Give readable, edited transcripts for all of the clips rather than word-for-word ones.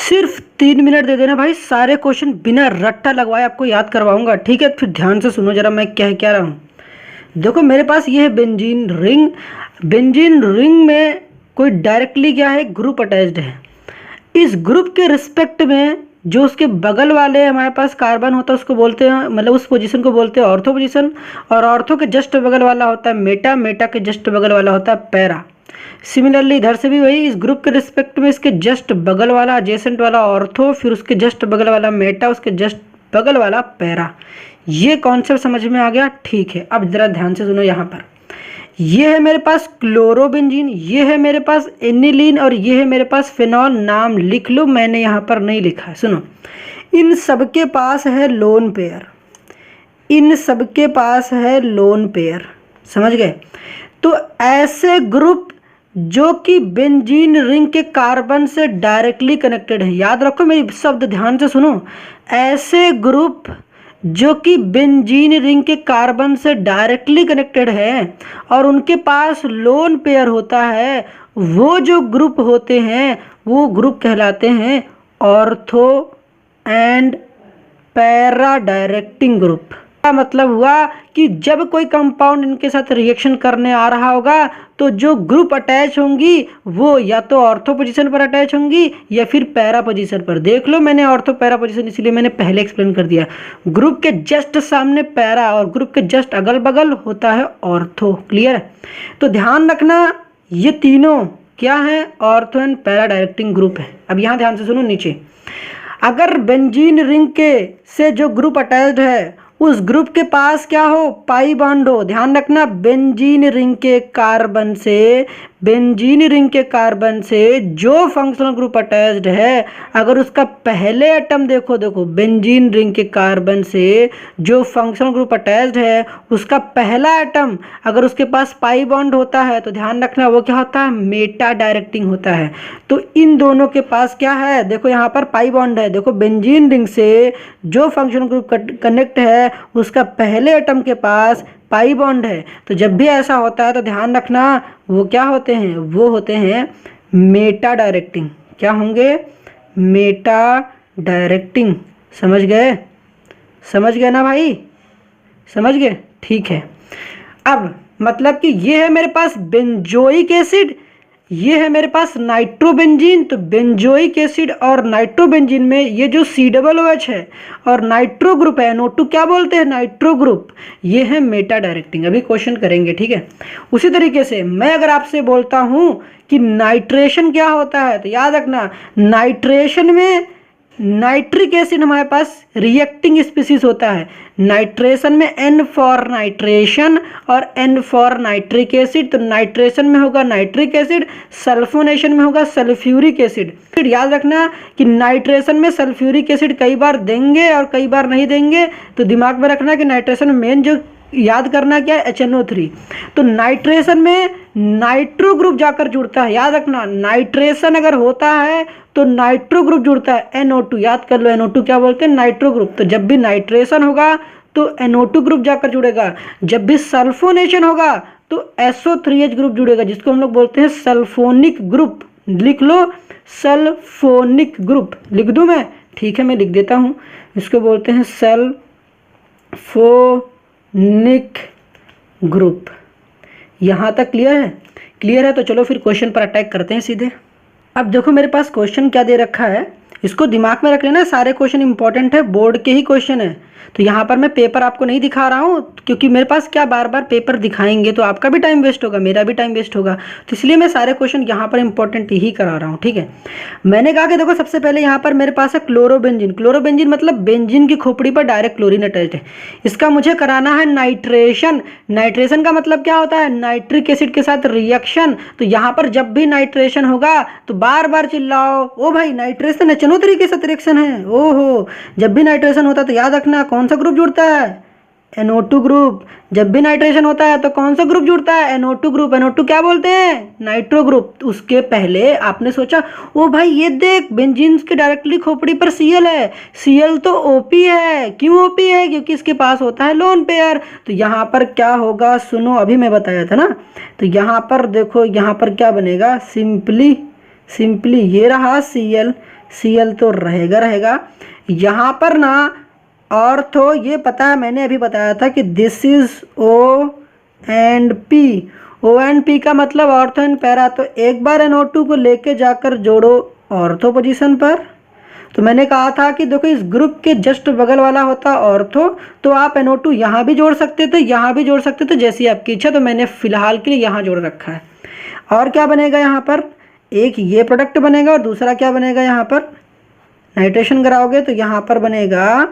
सिर्फ 3 मिनट दे देना भाई, सारे क्वेश्चन बिना रट्टा लगवाए आपको याद करवाऊंगा, ठीक है। फिर ध्यान से सुनो जरा मैं क्या क्या रहा हूँ। देखो मेरे पास ये है बेंजीन रिंग। बेंजीन रिंग में कोई डायरेक्टली क्या है, ग्रुप अटैच्ड है। इस ग्रुप के रिस्पेक्ट में जो उसके बगल वाले हमारे पास कार्बन होता है उसको बोलते हैं, मतलब उस पोजीशन को बोलते हैं ऑर्थो पोजीशन। और ऑर्थो के जस्ट बगल वाला होता है मेटा, मेटा के जस्ट बगल वाला होता है पैरा। सिमिलरली इधर से भी वही, इस ग्रुप के रिस्पेक्ट में इसके जस्ट बगल वाला एडजेसेंट वाला ऑर्थो, फिर उसके जस्ट बगल वाला मेटा, उसके जस्ट बगल वाला पैरा। ये कॉन्सेप्ट समझ में आ गया, ठीक है। अब जरा ध्यान से सुनो, यहाँ पर ये है मेरे पास क्लोरोबेंजीन, ये है मेरे पास एनिलीन और ये है मेरे पास फिनॉल। नाम लिख लो, मैंने यहाँ पर नहीं लिखा है। सुनो, इन सबके पास है लोन पेयर, इन सबके पास है लोन पेयर, समझ गए। तो ऐसे ग्रुप जो कि बेंजीन रिंग के कार्बन से डायरेक्टली कनेक्टेड है, याद रखो मेरी शब्द ध्यान से सुनो, ऐसे ग्रुप जो कि बेंजीन रिंग के कार्बन से डायरेक्टली कनेक्टेड है और उनके पास लोन पेयर होता है, वो जो ग्रुप होते हैं वो ग्रुप कहलाते हैं ortho and para directing group. का मतलब हुआ कि जब कोई कंपाउंड इनके साथ रिएक्शन करने आ रहा होगा तो जो ग्रुप अटैच होंगी वो या तो ऑर्थो पोजीशन पर अटैच होंगी या फिर पैरा पोजीशन पर। देख लो मैंने ऑर्थो पैरा पोजीशन इसलिए मैंने पहले एक्सप्लेन कर दिया। ग्रुप के जस्ट सामने पैरा और ग्रुप के जस्ट अगल बगल होता है ऑर्थो। क्लियर है? तो ध्यान रखना ये तीनों क्या है, ortho and para directing group है। अब यहाँ ध्यान से सुनो, नीचे अगर बेंजीन रिंग के से जो ग्रुप अटैच्ड है उस ग्रुप के पास क्या हो, पाई बॉन्ड हो। ध्यान रखना, बेंजीन रिंग के कार्बन से, बेंजीन रिंग के कार्बन से जो फंक्शनल ग्रुप अटैच्ड है, अगर उसका पहले एटम देखो, देखो बेंजीन रिंग के कार्बन से जो फंक्शनल ग्रुप अटैच्ड है उसका पहला एटम अगर उसके पास पाई बॉन्ड होता है तो ध्यान रखना वो क्या होता है, मेटा डायरेक्टिंग होता है। तो इन दोनों के पास क्या है, देखो यहाँ पर पाई बॉन्ड है। देखो बेंजीन रिंग से जो फंक्शनल ग्रुप कनेक्ट है उसका पहले एटम के पास पाई बॉन्ड है। तो जब भी ऐसा होता है तो ध्यान रखना वो क्या होते हैं, वो होते हैं मेटा डायरेक्टिंग। क्या होंगे, मेटा डायरेक्टिंग। समझ गए, समझ गए ना भाई, समझ गए, ठीक है। अब मतलब कि ये है मेरे पास बेंजोइक एसिड, ये है मेरे पास नाइट्रोबेंजीन। तो बेंजोइक एसिड और नाइट्रोबेंजीन में ये जो COOH है और नाइट्रो ग्रुप है, NO2 क्या बोलते हैं, नाइट्रो ग्रुप, ये है मेटा डायरेक्टिंग। अभी क्वेश्चन करेंगे, ठीक है। उसी तरीके से मैं अगर आपसे बोलता हूं कि नाइट्रेशन क्या होता है तो याद रखना, नाइट्रेशन में नाइट्रिक एसिड हमारे पास रिएक्टिंग स्पीसीज होता है। नाइट्रेशन में N फॉर नाइट्रेशन और N फॉर नाइट्रिक एसिड। तो नाइट्रेशन में होगा नाइट्रिक एसिड, सल्फोनेशन में होगा सल्फ्यूरिक एसिड। फिर याद रखना कि नाइट्रेशन में सल्फ्यूरिक एसिड कई बार देंगे और कई बार नहीं देंगे। तो दिमाग में रखना कि नाइट्रेशन में मेन जो याद करना क्या है, HNO3। तो नाइट्रेशन में नाइट्रो ग्रुप जाकर जुड़ता है। याद रखना, नाइट्रेशन अगर होता है तो नाइट्रो ग्रुप जुड़ता है, NO2। याद कर लो, NO2 क्या बोलते हैं, नाइट्रो ग्रुप। तो जब भी नाइट्रेशन होगा तो NO2 ग्रुप जाकर जुड़ेगा। जब भी सल्फोनेशन होगा तो SO3H ग्रुप जुड़ेगा, जिसको हम लोग बोलते हैं सल्फोनिक ग्रुप। लिख लो, सल्फोनिक ग्रुप। लिख दूं मैं, ठीक है मैं लिख देता हूं। इसको बोलते हैं सल्फोनिक ग्रुप। यहाँ तक क्लियर है? क्लियर है तो चलो फिर क्वेश्चन पर अटैक करते हैं सीधे। अब देखो मेरे पास क्वेश्चन क्या दे रखा है, इसको दिमाग में रख लेना, सारे क्वेश्चन इंपॉर्टेंट है, बोर्ड के ही क्वेश्चन है। तो यहाँ पर मैं पेपर आपको नहीं दिखा रहा हूँ क्योंकि मेरे पास क्या बार बार पेपर दिखाएंगे तो आपका भी टाइम वेस्ट होगा, मेरा भी टाइम वेस्ट होगा। तो इसलिए मैं सारे क्वेश्चन यहाँ पर इंपॉर्टेंट ही करा रहा हूँ, ठीक है। मैंने कहा कि देखो सबसे पहले यहाँ पर मेरे पास है क्लोरोबेंजीन। क्लोरोबेंजीन मतलब बेंजीन की खोपड़ी पर डायरेक्ट क्लोरीन अटैच्ड है। इसका मुझे कराना है नाइट्रेशन। नाइट्रेशन का मतलब क्या होता है, नाइट्रिक एसिड के साथ रिएक्शन। तो यहाँ पर जब भी नाइट्रेशन होगा तो बार बार चिल्लाओ, ओ भाई नाइट्रेशन HNO3 के साथ रिएक्शन है। ओहो, जब भी नाइट्रेशन होता है तो याद रखना कौन सा ग्रुप जुड़ता है, NO2 ग्रुप। जब भी नाइट्रेशन होता है तो कौन सा ग्रुप जुड़ता है, NO2 ग्रुप। NO2 क्या बोलते हैं, नाइट्रो ग्रुप। उसके पहले आपने सोचा ओ भाई ये देख बेंजीन के डायरेक्टली खोपड़ी पर Cl है, Cl तो OP है। क्यों OP है, क्योंकि इसके पास होता है लोन पेयर। तो यहाँ पर क्या होगा, सुनो अभी मैं बताया था ना। तो यहाँ पर देखो, यहाँ पर क्या बनेगा, सिंपली ये रहा Cl, Cl तो रहेगा रहेगा। यहाँ पर ना ऑर्थो, ये पता है मैंने अभी बताया था कि this is O and P। O and P का मतलब ऑर्थो एंड पैरा। तो एक बार NO2 को लेके जाकर जोड़ो ऑर्थो पोजीशन पर। तो मैंने कहा था कि देखो इस ग्रुप के जस्ट बगल वाला होता ऑर्थो, तो आप NO2 यहाँ भी जोड़ सकते थे, यहाँ भी जोड़ सकते थे, जैसी आपकी इच्छा। तो मैंने फिलहाल के लिए यहाँ जोड़ रखा है। और क्या बनेगा यहाँ पर, एक ये प्रोडक्ट बनेगा और दूसरा क्या बनेगा, यहाँ पर नाइट्रेशन कराओगे तो यहाँ पर बनेगा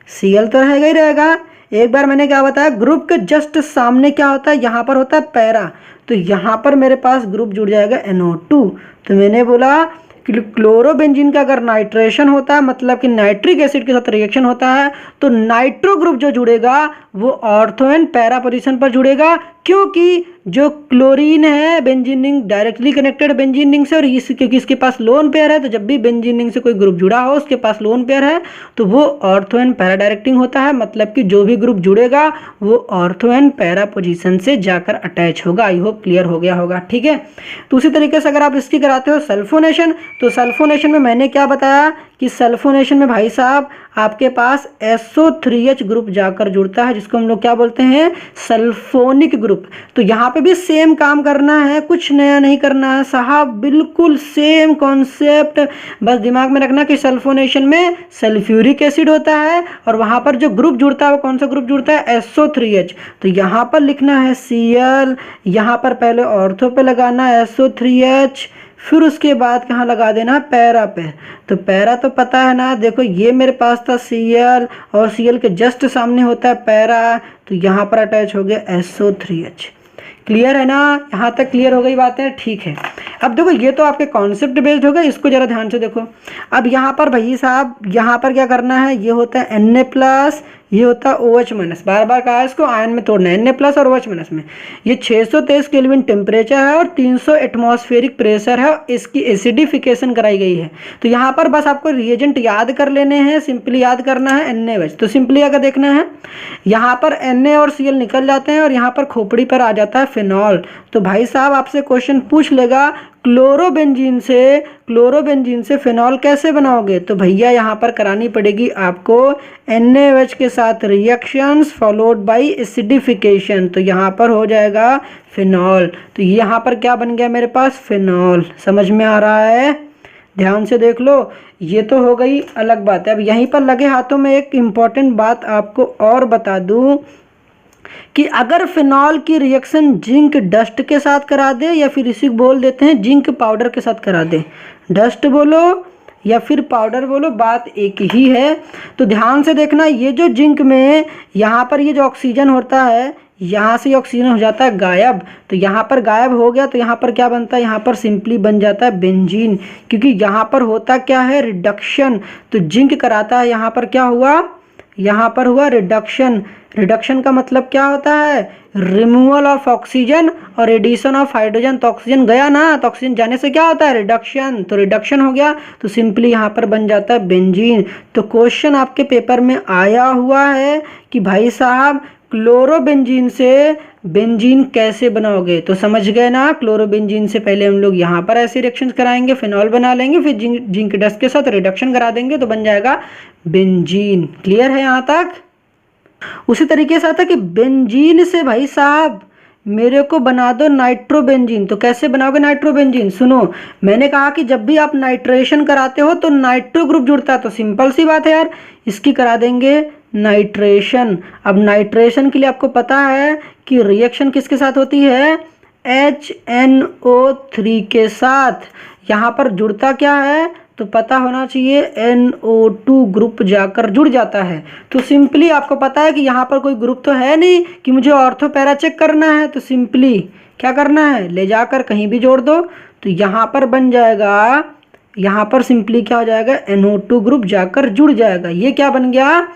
Cl तो रहेगा ही रहेगा। एक बार मैंने क्या बताया, ग्रुप के जस्ट सामने क्या होता है, यहाँ पर होता है पैरा। तो यहाँ पर मेरे पास ग्रुप जुड़ जाएगा NO2। तो मैंने बोला कि क्लोरोबेंजीन का अगर नाइट्रेशन होता है, मतलब कि नाइट्रिक एसिड के साथ रिएक्शन होता है, तो नाइट्रो ग्रुप जो जुड़ेगा वो ऑर्थो एंड पैरा पोजीशन पर जुड़ेगा, क्योंकि जो क्लोरीन है benzene ring directly connected benzene ring से, और क्योंकि इसके पास लोन पेयर है, तो जब भी बेंजीन रिंग से कोई ग्रुप जुड़ा हो उसके पास लोन पेयर है तो वो ऑर्थो एंड पैरा डायरेक्टिंग होता है। मतलब कि जो भी ग्रुप जुड़ेगा वो ऑर्थो एंड पैरा पोजीशन से जाकर अटैच होगा। आई होप क्लियर हो गया होगा, ठीक है। तो उसी तरीके से अगर आप इसकी कराते हो सल्फोनेशन, तो सल्फोनेशन में मैंने क्या बताया कि सल्फोनेशन में भाई साहब आपके पास SO3H ग्रुप जाकर जुड़ता है, जिसको हम लोग क्या बोलते हैं, सल्फोनिक ग्रुप। तो यहाँ पे भी सेम काम करना है, कुछ नया नहीं करना है साहब, बिल्कुल सेम कॉन्सेप्ट। बस दिमाग में रखना कि सल्फोनेशन में सल्फ्यूरिक एसिड होता है और वहाँ पर जो ग्रुप जुड़ता है वो कौन सा ग्रुप जुड़ता है, SO3H। तो यहाँ पर लिखना है Cl, यहाँ पर पहले ऑर्थो पे लगाना SO3H, फिर उसके बाद कहाँ लगा देना, पैरा पे। तो पैरा तो पता है ना, देखो ये मेरे पास था Cl और Cl के जस्ट सामने होता है पैरा, तो यहाँ पर अटैच हो गया SO3H। क्लियर है ना, यहाँ तक क्लियर हो गई बातें, ठीक है। अब देखो ये तो आपके कॉन्सेप्ट बेस्ड हो गए, इसको जरा ध्यान से देखो। अब यहाँ पर भाई साहब यहाँ पर क्या करना है, ये होता है Na+, ये होता है OH-, बार बार कहा है इसको आयन में तोड़ना है, Na+ और OH- में। ये 623 केल्विन टेम्परेचर है और 300 एटमॉस्फेरिक प्रेशर है, इसकी एसिडिफिकेशन कराई गई है। तो यहाँ पर बस आपको रिएजेंट याद कर लेने हैं, सिंपली याद करना है NaOH। तो सिंपली अगर देखना है यहाँ पर Na और Cl निकल जाते हैं और यहाँ पर खोपड़ी पर आ जाता है फिनॉल। तो भाई साहब आपसे क्वेश्चन पूछ लेगा क्लोरोबेंजीन से फिनॉल कैसे बनाओगे, तो भैया यहाँ पर करानी पड़ेगी आपको NaOH के साथ रिएक्शंस फॉलोड बाय एसिडिफिकेशन। तो यहाँ पर हो जाएगा फिनॉल। तो यहाँ पर क्या बन गया मेरे पास, फिनॉल। समझ में आ रहा है, ध्यान से देख लो। ये तो हो गई अलग बात है। अब यहीं पर लगे हाथों में एक इम्पॉर्टेंट बात आपको और बता दूं कि अगर फिनॉल की रिएक्शन जिंक डस्ट के साथ करा दे, या फिर इसी बोल देते हैं जिंक पाउडर के साथ करा दे, डस्ट बोलो या फिर पाउडर बोलो, बात एक ही है। तो ध्यान से देखना, ये जो जिंक में यहाँ पर ये जो ऑक्सीजन होता है, यहाँ से ऑक्सीजन हो जाता है गायब। तो यहाँ पर गायब हो गया तो यहाँ पर क्या बनता है, यहाँ पर सिंपली बन जाता है बेंजीन, क्योंकि यहाँ पर होता क्या है, रिडक्शन। तो जिंक कराता है, यहाँ पर क्या हुआ, यहाँ पर हुआ रिडक्शन। रिडक्शन का मतलब क्या होता है, रिमूवल ऑफ ऑक्सीजन और एडिशन ऑफ हाइड्रोजन। तो ऑक्सीजन गया ना, तो ऑक्सीजन जाने से क्या होता है, रिडक्शन। तो रिडक्शन हो गया तो सिंपली यहाँ पर बन जाता है बेंजीन। तो क्वेश्चन आपके पेपर में आया हुआ है कि भाई साहब क्लोरोबेंजीन से बेंजीन कैसे बनाओगे। तो समझ गए ना, क्लोरोबेंजीन से पहले हम लोग यहाँ पर ऐसे रिएक्शंस कराएंगे, फिनॉल बना लेंगे, फिर जिंक डस्ट के साथ रिडक्शन करा देंगे तो बन जाएगा बेंजीन। क्लियर है यहाँ तक। उसी तरीके से आता कि बेंजीन से भाई साहब मेरे को बना दो नाइट्रोबेंजीन। तो कैसे बनाओगे नाइट्रोबेंजीन, सुनो। मैंने कहा कि जब भी आप नाइट्रेशन कराते हो तो नाइट्रो ग्रुप जुड़ता है, तो सिंपल सी बात है यार, इसकी करा देंगे नाइट्रेशन। अब नाइट्रेशन के लिए आपको पता है कि रिएक्शन किसके साथ होती है, HNO3 के साथ। यहाँ पर जुड़ता क्या है, तो पता होना चाहिए NO2 ग्रुप जाकर जुड़ जाता है। तो सिंपली आपको पता है कि यहाँ पर कोई ग्रुप तो है नहीं कि मुझे ऑर्थो पैरा चेक करना है, तो सिंपली क्या करना है, ले जाकर कहीं भी जोड़ दो। तो यहाँ पर बन जाएगा, यहाँ पर सिंपली क्या हो जाएगा, NO2 ग्रुप जाकर जुड़ जाएगा। ये क्या बन गया,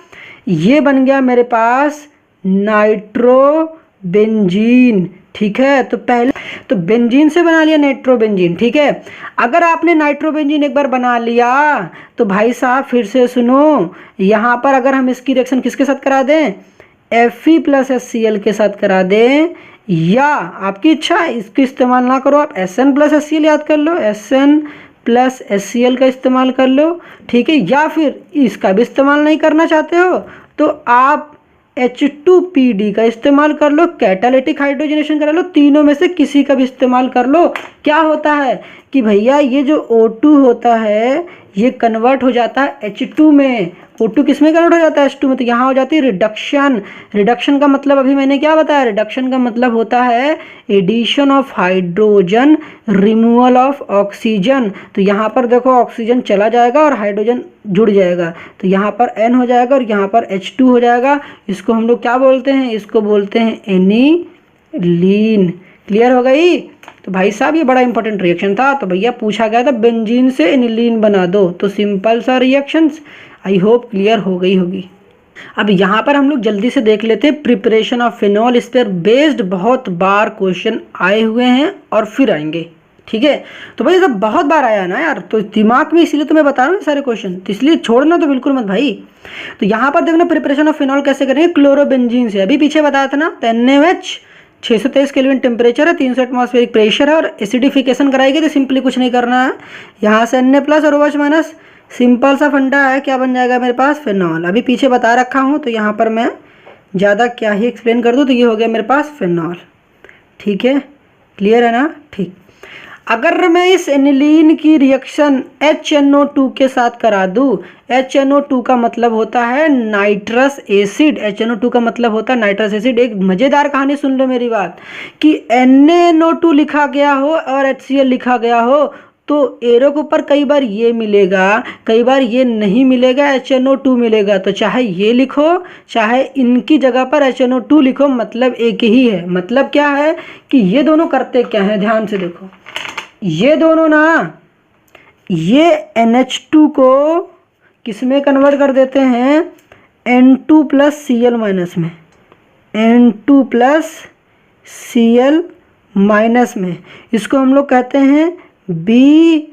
ये बन गया मेरे पास नाइट्रोबेंजीन। ठीक है, तो पहले तो बेंजीन से बना लिया नाइट्रोबेंजीन। ठीक है, अगर आपने नाइट्रोबेंजीन एक बार बना लिया तो भाई साहब फिर से सुनो, यहाँ पर अगर हम इसकी रिएक्शन किसके साथ करा दें, Fe+HCl के साथ करा दें, या आपकी इच्छा इसकी इस्तेमाल ना करो, आप SN+HCl याद कर लो, SN+ प्लस HCl का इस्तेमाल कर लो, ठीक है। या फिर इसका भी इस्तेमाल नहीं करना चाहते हो तो आप H2PD का इस्तेमाल कर लो, कैटालिटिक हाइड्रोजनेशन करा लो, तीनों में से किसी का भी इस्तेमाल कर लो। क्या होता है कि भैया ये जो O2 होता है ये कन्वर्ट हो जाता है H2 में। O2 किस में कन्वर्ट हो जाता है? H2 में। तो यहाँ हो जाती है रिडक्शन। रिडक्शन का मतलब अभी मैंने क्या बताया? रिडक्शन का मतलब होता है addition of hydrogen, removal of oxygen. तो यहाँ पर देखो ऑक्सीजन चला जाएगा और हाइड्रोजन जुड़ जाएगा, तो यहाँ पर N हो जाएगा और यहाँ पर H2 हो जाएगा। इसको हम लोग क्या बोलते हैं? इसको बोलते हैं एनिलीन। क्लियर हो गई? तो भाई साहब ये बड़ा इंपॉर्टेंट रिएक्शन था। तो भैया पूछा गया था बेंजीन से एनिलीन बना दो, तो सिंपल सा रिएक्शंस। आई होप क्लियर हो गई होगी। अब यहाँ पर हम लोग जल्दी से देख लेते हैं प्रिपरेशन ऑफ फिनॉल। इस पर बेस्ड बहुत बार क्वेश्चन आए हुए हैं और फिर आएंगे, ठीक है। तो भाई सब बहुत बार आया ना यार, तो दिमाग में इसीलिए तो मैं बता रहा हूँ सारे क्वेश्चन, तो इसलिए छोड़ना तो बिल्कुल मत भाई। तो यहाँ पर देखना प्रिपरेशन ऑफ फिनॉल कैसे करेंगे? क्लोरोबेंजीन से। अभी पीछे बताया था ना, तो NaOH 623 केल्विन टेम्परेचर है, 300 एटमॉस्फेरिक प्रेशर है और एसिडिफिकेशन कराएगी। तो सिंपली कुछ नहीं करना है, यहाँ से Na+ और OH-, सिंपल सा फंडा है, क्या बन जाएगा मेरे पास? फिनॉल। अभी पीछे बता रखा हूँ तो यहाँ पर मैं ज़्यादा क्या ही एक्सप्लेन कर दूँ, तो ये हो गया मेरे पास फिनॉल, ठीक है। क्लियर है ना? ठीक। अगर मैं इस एनिलीन की रिएक्शन HNO2 के साथ करा दूँ, HNO2 का मतलब होता है नाइट्रस एसिड। HNO2 का मतलब होता है नाइट्रस एसिड। एक मज़ेदार कहानी सुन लो मेरी बात, कि NaNO2 लिखा गया हो और HCl लिखा गया हो तो एरो के ऊपर कई बार ये मिलेगा, कई बार ये नहीं मिलेगा, HNO2 मिलेगा। तो चाहे ये लिखो चाहे इनकी जगह पर HNO2 लिखो, मतलब एक ही है। मतलब क्या है कि ये दोनों करते क्या है? ध्यान से देखो, ये दोनों ना ये NH2 को किस में कन्वर्ट कर देते हैं? N2 + Cl- में, N2 + Cl- में। इसको हम लोग कहते हैं BDC।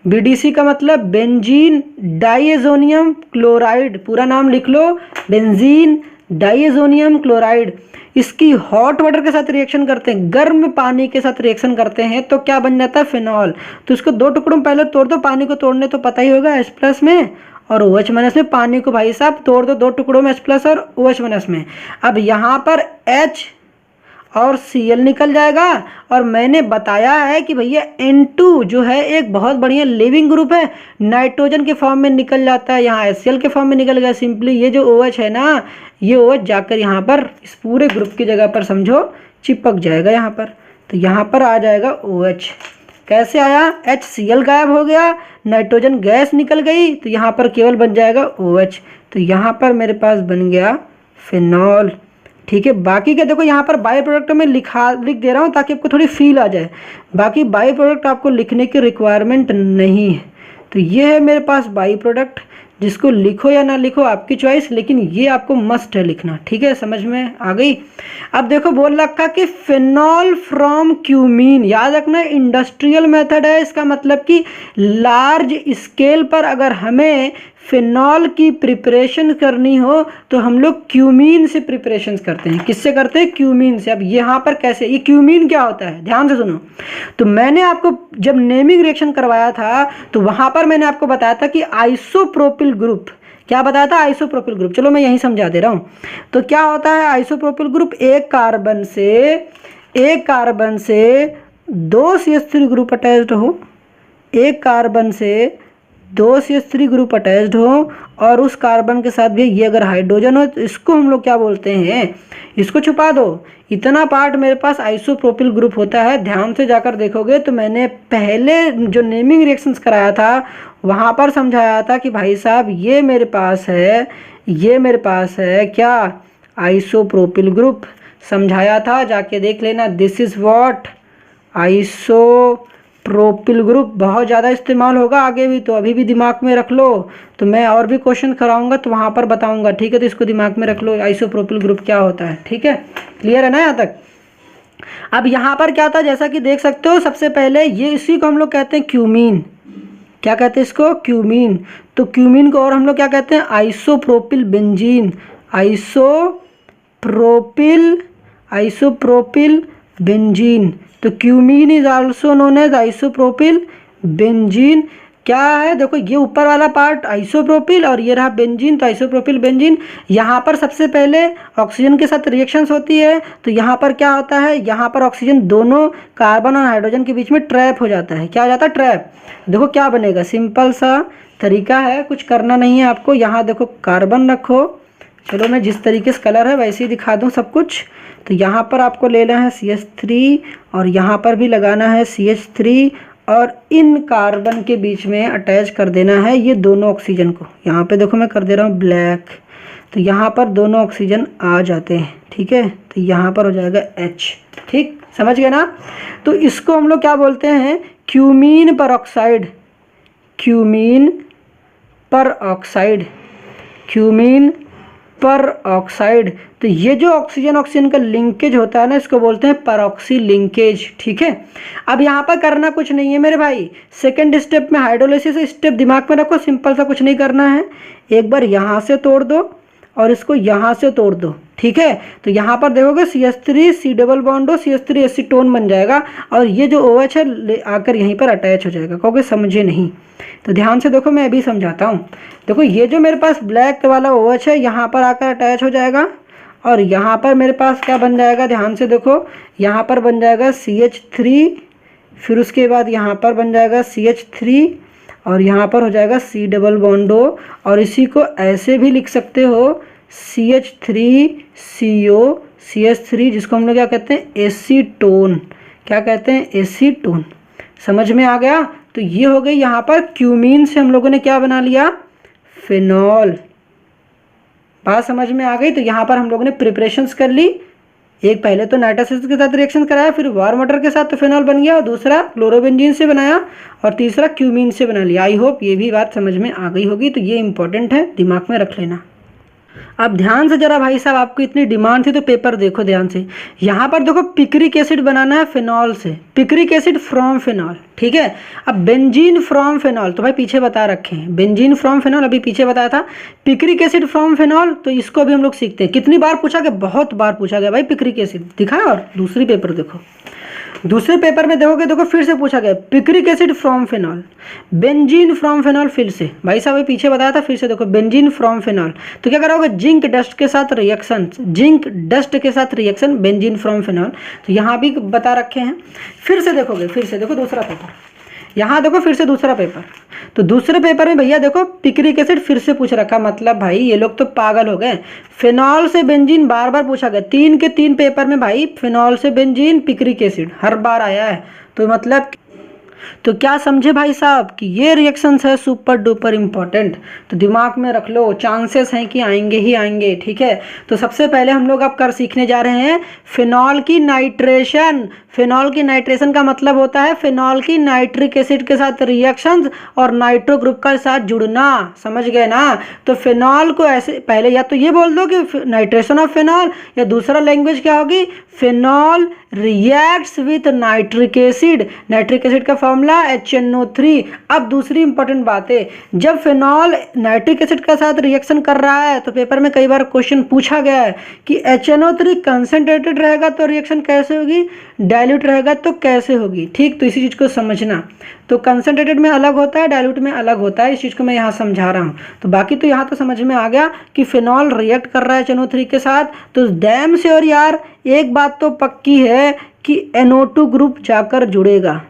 BDC का मतलब बेंजीन डाइएजोनियम क्लोराइड। पूरा नाम लिख लो, बेंजीन डाइएजोनियम क्लोराइड। इसकी हॉट वाटर के साथ रिएक्शन करते हैं, गर्म पानी के साथ रिएक्शन करते हैं, तो क्या बन जाता है? फिनॉल। तो इसको दो टुकड़ों में पहले तोड़ दो, पानी को तोड़ने तो पता ही होगा, H+ में और OH- में। पानी को भाई साहब तोड़ दो दो टुकड़ों में, H+ और OH- में। अब यहाँ पर H और Cl निकल जाएगा। और मैंने बताया है कि भैया N2 जो है एक बहुत बढ़िया लिविंग ग्रुप है, नाइट्रोजन के फॉर्म में निकल जाता है, यहाँ HCl के फॉर्म में निकल गया। सिंपली ये जो OH है ना, ये OH जाकर यहाँ पर इस पूरे ग्रुप की जगह पर समझो चिपक जाएगा यहाँ पर। तो यहाँ पर आ जाएगा OH। कैसे आया? HCl गायब हो गया, नाइट्रोजन गैस निकल गई, तो यहाँ पर केवल बन जाएगा OH। तो यहाँ पर मेरे पास बन गया फिनॉल, ठीक है। बाकी क्या देखो, यहाँ पर बाई प्रोडक्ट में लिख दे रहा हूँ ताकि आपको थोड़ी फील आ जाए। बाकी बाई प्रोडक्ट आपको लिखने की रिक्वायरमेंट नहीं है। तो ये है मेरे पास बाई प्रोडक्ट, जिसको लिखो या ना लिखो आपकी चॉइस, लेकिन ये आपको मस्ट है लिखना, ठीक है। समझ में आ गई? अब देखो बोल रखा कि फिनॉल फ्रॉम क्यूमीन। याद रखना इंडस्ट्रियल मेथड है, इसका मतलब कि लार्ज स्केल पर अगर हमें फिनॉल की प्रिपरेशन करनी हो तो हम लोग क्यूमीन से प्रिपरेशन करते हैं। किससे करते हैं? क्यूमीन से। अब यहाँ पर कैसे, ये क्यूमीन क्या होता है ध्यान से सुनो। तो मैंने आपको जब नेमिंग रिएक्शन करवाया था तो वहाँ पर मैंने आपको बताया था कि आइसोप्रोपिल ग्रुप, क्या बताया था? Isopropyl group. चलो मैं यहीं समझा दे रहा हूँ। तो क्या होता है आइसोप्रोपिल ग्रुप? एक कार्बन से 2 CH3 ग्रुप अटैच्ड हो, एक कार्बन से 2 CH3 ग्रुप अटैच्ड हो और उस कार्बन के साथ भी ये अगर हाइड्रोजन हो तो इसको हम लोग क्या बोलते हैं? इसको छुपा दो। इतना पार्ट मेरे पास आइसोप्रोपिल ग्रुप होता है। ध्यान से जाकर देखोगे तो मैंने पहले जो नेमिंग रिएक्शंस कराया था वहाँ पर समझाया था कि भाई साहब ये मेरे पास है, ये मेरे पास है क्या? आइसोप्रोपिल ग्रुप समझाया था, जाके देख लेना। This is what isopropyl group. बहुत ज़्यादा इस्तेमाल होगा आगे भी, तो अभी भी दिमाग में रख लो। तो मैं और भी क्वेश्चन कराऊंगा तो वहाँ पर बताऊंगा, ठीक है। तो इसको दिमाग में रख लो, आइसोप्रोपिल ग्रुप क्या होता है, ठीक है। क्लियर है ना यहाँ तक? अब यहाँ पर क्या था, जैसा कि देख सकते हो, सबसे पहले ये इसी को हम लोग कहते हैं क्यूमीन। क्या कहते हैं इसको? क्यूमीन। तो क्यूमीन को और हम लोग क्या कहते हैं? Isopropyl benzene. आइसोप्रोपिल बेंजीन, तो cumene is also known as isopropyl benzene. क्या है, देखो ये ऊपर वाला पार्ट आइसोप्रोपिल और ये रहा बेंजीन, तो आइसोप्रोपिल बेंजीन। यहाँ पर सबसे पहले ऑक्सीजन के साथ रिएक्शंस होती है, तो यहाँ पर क्या होता है, यहाँ पर ऑक्सीजन दोनों कार्बन और हाइड्रोजन के बीच में ट्रैप हो जाता है। क्या हो जाता है, ट्रैप। देखो क्या बनेगा, सिंपल सा तरीका है, कुछ करना नहीं है आपको। यहाँ देखो कार्बन रखो, चलो मैं जिस तरीके से कलर है वैसे ही दिखा दूँ सब कुछ। तो यहाँ पर आपको लेना है CH3 और यहाँ पर भी लगाना है CH3 और इन कार्बन के बीच में अटैच कर देना है ये दोनों ऑक्सीजन को। यहाँ पे देखो मैं कर दे रहा हूँ ब्लैक, तो यहाँ पर दोनों ऑक्सीजन आ जाते हैं, ठीक है। तो यहाँ पर हो जाएगा H, ठीक, समझ गए ना। तो इसको हम लोग क्या बोलते हैं, क्यूमीन पर ऑक्साइड, क्यूमीन पर ऑक्साइड, क्यूमीन पर ऑक्साइड। तो ये जो ऑक्सीजन ऑक्सीजन का लिंकेज होता है ना, इसको बोलते हैं परऑक्सी लिंकेज, ठीक है। अब यहाँ पर करना कुछ नहीं है मेरे भाई, सेकंड स्टेप में हाइड्रोलिसिस स्टेप दिमाग में रखो, सिंपल सा कुछ नहीं करना है। एक बार यहाँ से तोड़ दो और इसको यहाँ से तोड़ दो, ठीक है। तो यहाँ पर देखोगे CH3 C डबल बॉन्ड हो, CH3 एसीटोन बन जाएगा और ये जो OH है आकर यहीं पर अटैच हो जाएगा। कहोगे समझे नहीं, तो ध्यान से देखो मैं अभी समझाता हूँ। देखो ये जो मेरे पास ब्लैक वाला OH है यहाँ पर आकर अटैच हो जाएगा और यहाँ पर मेरे पास क्या बन जाएगा, ध्यान से देखो, यहाँ पर बन जाएगा CH3, फिर उसके बाद यहाँ पर बन जाएगा CH3 और यहाँ पर हो जाएगा C डबल बॉन्ड हो। और इसी को ऐसे भी लिख सकते हो CH3CO CH3, जिसको हम लोग क्या कहते हैं, एसीटोन। क्या कहते हैं, एसीटोन। समझ में आ गया। तो ये हो गई, यहाँ पर क्यूमीन से हम लोगों ने क्या बना लिया, फिनॉल। बात समझ में आ गई। तो यहाँ पर हम लोगों ने प्रिपरेशंस कर ली, एक पहले तो नाइट्रस एसिड के साथ रिएक्शन कराया, फिर वार्म वाटर के साथ तो फिनॉल बन गया, और दूसरा क्लोरोबेंजीन से बनाया और तीसरा क्यूमीन से बना लिया। आई होप ये भी बात समझ में आ गई होगी। तो ये इंपॉर्टेंट है, दिमाग में रख लेना। अब ध्यान से जरा भाई साहब, आपको इतनी डिमांड थी तो पेपर देखो ध्यान से। यहाँ पर देखो पिक्रिक एसिड बनाना है फिनॉल से, पिक्रिक एसिड फ्रॉम फिनॉल, ठीक है। अब बेंजीन फ्रॉम फिनॉल तो भाई पीछे बता रखे हैं, बेंजीन फ्रॉम फिनॉल अभी पीछे बताया था। पिक्रिक एसिड फ्रॉम फिनॉल, तो इसको अभी हम लोग सीखते हैं। कितनी बार पूछा गया, बहुत बार पूछा गया भाई पिक्रिक एसिड, दिखा। और दूसरी पेपर देखो, दूसरे पेपर में देखोगे, देखो फिर से पूछा गया picric acid from phenol, benzene from phenol. फिर से भाई साहब पीछे बताया था, फिर से देखो बेंजीन फ्रॉम फिनॉल। तो क्या करोगे, जिंक डस्ट के साथ रिएक्शन, जिंक डस्ट के साथ रिएक्शन, बेंजीन फ्रॉम फिनॉल। तो यहाँ भी बता रखे हैं। फिर से देखोगे, फिर से देखो दूसरा पेपर, यहाँ देखो फिर से दूसरा पेपर। तो दूसरे पेपर में भैया देखो पिक्रिक एसिड फिर से पूछ रखा, मतलब भाई ये लोग तो पागल हो गए। फिनॉल से बेंजीन बार बार पूछा गया, 3 के 3 पेपर में भाई फिनॉल से बेंजीन पिक्रिक एसिड हर बार आया है। तो मतलब तो क्या समझे भाई साहब कि ये रिएक्शंस है सुपर डुपर इंपॉर्टेंट। तो दिमाग में रख लो, चांसेस हैं कि आएंगे ही आएंगे, ठीक है। तो सबसे पहले हम लोग अब कर सीखने जा रहे हैं फिनॉल की नाइट्रेशन। फिनॉल की नाइट्रेशन का मतलब होता है फिनॉल की नाइट्रिक एसिड के साथ रिएक्शंस और नाइट्रो ग्रुप का साथ जुड़ना, समझ गए ना। तो फिनॉल को ऐसे पहले या तो ये बोल दो कि नाइट्रेशन ऑफ फिनॉल, या दूसरा लैंग्वेज क्या होगी, phenol reacts with nitric acid. Nitric acid का फॉर्मूला HNO3। अब दूसरी इंपॉर्टेंट बात है, जब फिनॉल नाइट्रिक एसिड के साथ रिएक्शन कर रहा है तो पेपर में कई बार क्वेश्चन पूछा गया है कि HNO3 कंसंट्रेटेड रहेगा तो रिएक्शन कैसे होगी, डाइल्यूट रहेगा तो कैसे होगी, ठीक। तो इसी चीज़ को समझना। तो कंसंट्रेटेड में अलग होता है, डाइल्यूट में अलग होता है, इस चीज़ को मैं यहाँ समझा रहा हूँ। तो बाकी तो यहाँ तो समझ में आ गया कि फिनॉल रिएक्ट कर रहा है HNO3 के साथ। तो डैम से, और यार एक बात तो पक्की है कि NO2 ग्रुप जाकर जुड़ेगा,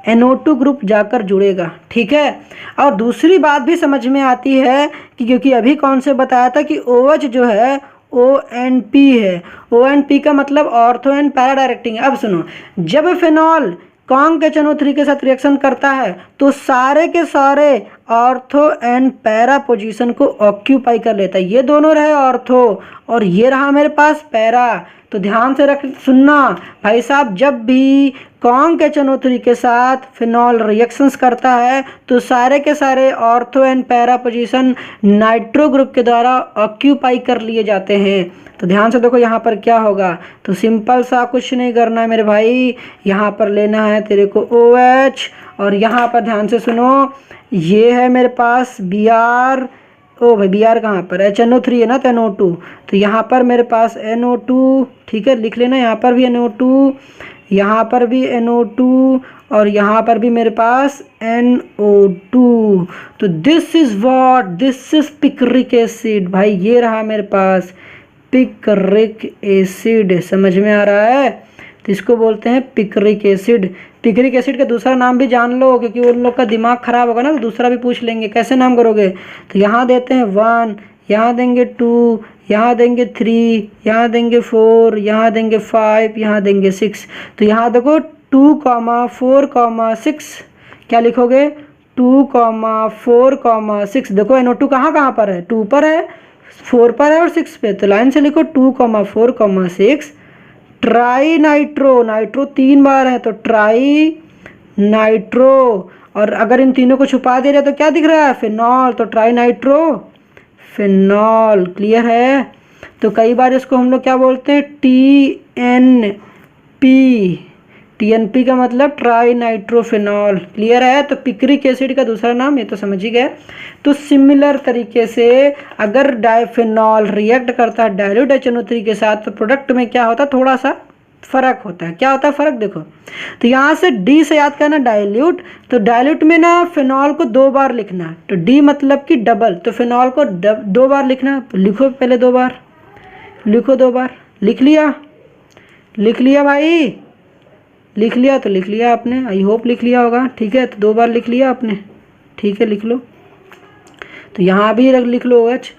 NO2 ग्रुप जाकर जुड़ेगा, ठीक है। और दूसरी बात भी समझ में आती है कि क्योंकि अभी कौन से बताया था कि OH जो है ONP है। ONP का मतलब ऑर्थो एंड पैरा डायरेक्टिंग। अब सुनो, जब फिनॉल कॉन्क HNO3 के साथ रिएक्शन करता है तो सारे के सारे ऑर्थो एंड पैरा पोजीशन को ऑक्यूपाई कर लेता है। ये दोनों रहे ऑर्थो और ये रहा मेरे पास पैरा। तो ध्यान से रख सुनना भाई साहब, जब भी कॉन्क HNO3 के साथ फिनॉल रिएक्शंस करता है तो सारे के सारे ortho and para position nitro group के द्वारा ऑक्यूपाई कर लिए जाते हैं। तो ध्यान से देखो यहाँ पर क्या होगा। तो सिंपल सा कुछ नहीं करना है मेरे भाई, यहाँ पर लेना है तेरे को OH और यहाँ पर ध्यान से सुनो, ये है मेरे पास Br ओ भाई बी आर कहाँ पर, HNO3 है ना, तो NO2, तो यहाँ पर मेरे पास NO2, ठीक है लिख लेना, यहाँ पर भी NO2, यहाँ पर भी NO2, और यहाँ पर भी मेरे पास NO2। तो this is what, this is picric acid भाई, ये रहा मेरे पास पिक्रिक एसिड, समझ में आ रहा है, तो इसको बोलते हैं पिक्रिक एसिड। पिक्रिक एसिड का दूसरा नाम भी जान लो, क्योंकि उन लोग का दिमाग खराब होगा ना, तो दूसरा भी पूछ लेंगे, कैसे नाम करोगे, तो यहाँ देते हैं 1, यहाँ देंगे 2, यहाँ देंगे 3, यहाँ देंगे 4, यहाँ देंगे 5, यहाँ देंगे 6। तो यहाँ देखो 2, 4, 6, क्या लिखोगे 2, 4, 6। देखो NO2 कहाँ कहाँ पर है, 2 पर है, 4 पर है और 6 पे, तो लाइन से लिखो 2, 4, 6। ट्राई नाइट्रो, नाइट्रो 3 बार है तो ट्राई नाइट्रो, और अगर इन तीनों को छुपा दे रहे तो क्या दिख रहा है, फिनॉल, तो ट्राई नाइट्रो फिनॉल। क्लियर है, तो कई बार इसको हम लोग क्या बोलते हैं, TNP का मतलब ट्राई नाइट्रोफिनॉल। क्लियर है, तो पिक्रिक एसिड का दूसरा नाम ये तो समझ ही गए। तो सिमिलर तरीके से अगर डाइफिनॉल रिएक्ट करता है डाइल्यूट HNO3 के साथ, तो प्रोडक्ट में क्या होता है, थोड़ा सा फर्क होता है। क्या होता है फर्क, देखो, तो यहाँ से D से याद करना डाइल्यूट, तो डाइल्यूट में ना फिनॉल को 2 बार लिखना, तो D मतलब कि डबल, तो फिनॉल को 2 बार लिखना, तो लिखो पहले 2 बार, लिखो 2 बार, लिख लिया, लिख लिया भाई, लिख लिया, तो लिख लिया आपने, आई होप लिख लिया होगा, ठीक है, तो 2 बार लिख लिया आपने, ठीक है लिख लो, तो यहाँ भी लिख लो OH।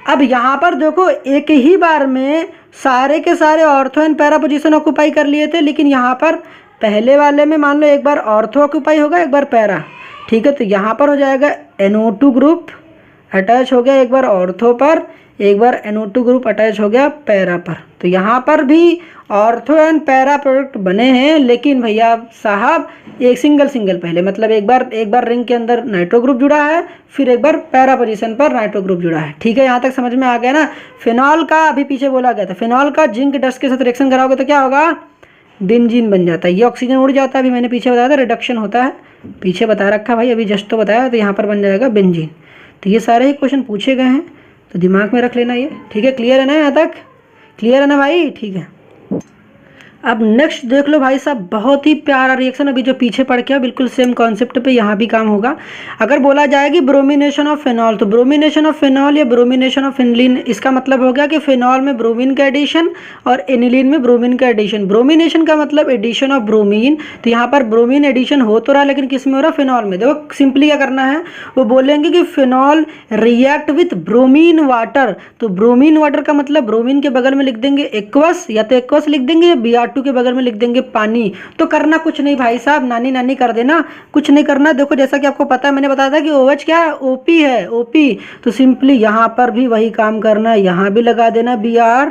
अब यहाँ पर देखो एक ही बार में सारे के सारे ortho and para position occupy कर लिए थे, लेकिन यहाँ पर पहले वाले में मान लो एक बार ऑर्थो ऑक्यूपाई होगा, एक बार पैरा, ठीक है, तो यहाँ पर हो जाएगा NO2 ग्रुप अटैच हो गया एक बार ऑर्थो पर, एक बार NO2 ग्रुप अटैच हो गया पैरा पर, तो यहाँ पर भी ऑर्थो एंड पैरा प्रोडक्ट बने हैं, लेकिन भैया साहब एक सिंगल पहले, मतलब एक बार रिंग के अंदर नाइट्रो ग्रुप जुड़ा है, फिर एक बार पैरा पोजीशन पर नाइट्रो ग्रुप जुड़ा है। ठीक है, यहाँ तक समझ में आ गया ना। फिनॉल का अभी पीछे बोला गया था, फिनॉल का जिंक डस्ट के साथ रिएक्शन कराओगे तो क्या होगा, बेंजीन बन जाता है, ये ऑक्सीजन उड़ जाता है, अभी मैंने पीछे बताया था रिडक्शन होता है, पीछे बता रखा भाई, अभी जस्ट तो बताया, तो यहाँ पर बन जाएगा बेंजीन। तो ये सारे ही क्वेश्चन पूछे गए हैं, तो दिमाग में रख लेना ये, ठीक है। क्लियर है ना, यहाँ तक क्लियर है ना भाई, ठीक है। अब नेक्स्ट देख लो भाई साहब, बहुत ही प्यारा रिएक्शन अभी जो पीछे पड़ गया, बिल्कुल सेम कॉन्सेप्ट पे यहाँ भी काम होगा। अगर बोला जाएगी ब्रोमिनेशन ऑफ फिनॉल, तो ब्रोमिनेशन ऑफ फिनॉल या ब्रोमिनेशन ऑफ एनिलीन, इसका मतलब हो गया कि फिनॉल में ब्रोमीन का एडिशन और एनिलीन में ब्रोमीन का एडिशन। ब्रोमिनेशन का मतलब एडिशन ऑफ ब्रोमीन, तो यहाँ पर ब्रोमीन एडिशन हो तो रहा, लेकिन किस में हो रहा, फिनॉल में। देखो सिंपली क्या करना है, वो बोलेंगे कि phenol react with bromine water, तो ब्रोमीन वाटर का मतलब ब्रोमीन के बगल में लिख देंगे एक्वस, या तो एक्वस लिख देंगे या Br2 के बगल में लिख देंगे पानी। तो करना कुछ नहीं भाई साहब, नानी नानी कर देना, कुछ नहीं करना। देखो जैसा कि आपको पता है, मैंने बताया था कि OH क्या है, OP है, OP, तो सिंपली यहाँ पर भी वही काम करना, यहाँ भी लगा देना Br,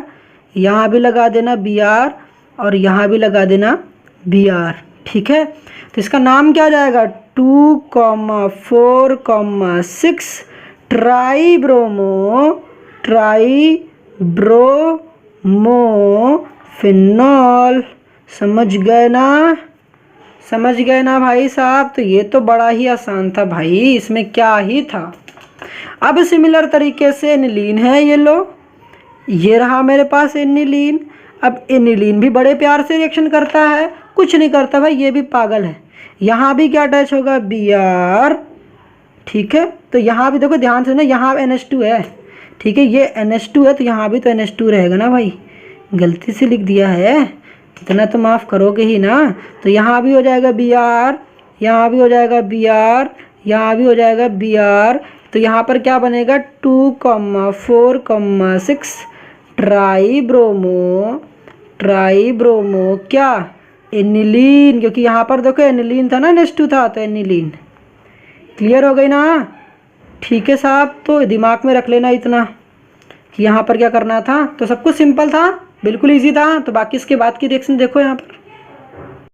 यहाँ भी लगा देना Br, और यहाँ भी लगा देना Br। ठीक है, तो इसका नाम क्या हो जाएगा, 2,4,6 ट्राइब्रोमोफिनॉल। समझ गए ना, समझ गए ना भाई साहब। तो ये तो बड़ा ही आसान था भाई, इसमें क्या ही था। अब सिमिलर तरीके से एनिलीन है, ये लो, ये रहा मेरे पास एनिलीन। अब एनिलीन भी बड़े प्यार से रिएक्शन करता है, कुछ नहीं करता भाई, ये भी पागल है। यहाँ भी क्या अटैच होगा, Br। ठीक है, तो यहाँ भी देखो ध्यान से ना, यहाँ NH2 है, ठीक है, ये NH2 है, तो यहाँ भी तो NH2 रहेगा ना भाई, गलती से लिख दिया है, इतना तो माफ़ करोगे ही ना। तो यहाँ भी हो जाएगा Br, यहाँ भी हो जाएगा Br, यहाँ भी हो जाएगा Br, तो यहाँ पर क्या बनेगा, 2,4,6 ट्राइब्रोमो क्या, एनिलीन, क्योंकि यहाँ पर देखो एनिलीन था ना, NH2 था, तो एनिलीन। क्लियर हो गई ना, ठीक है साहब। तो दिमाग में रख लेना इतना कि यहाँ पर क्या करना था। तो सब कुछ सिंपल था, बिल्कुल इजी था। तो बाकी इसके बाद की रिएक्शन देखो यहाँ पर।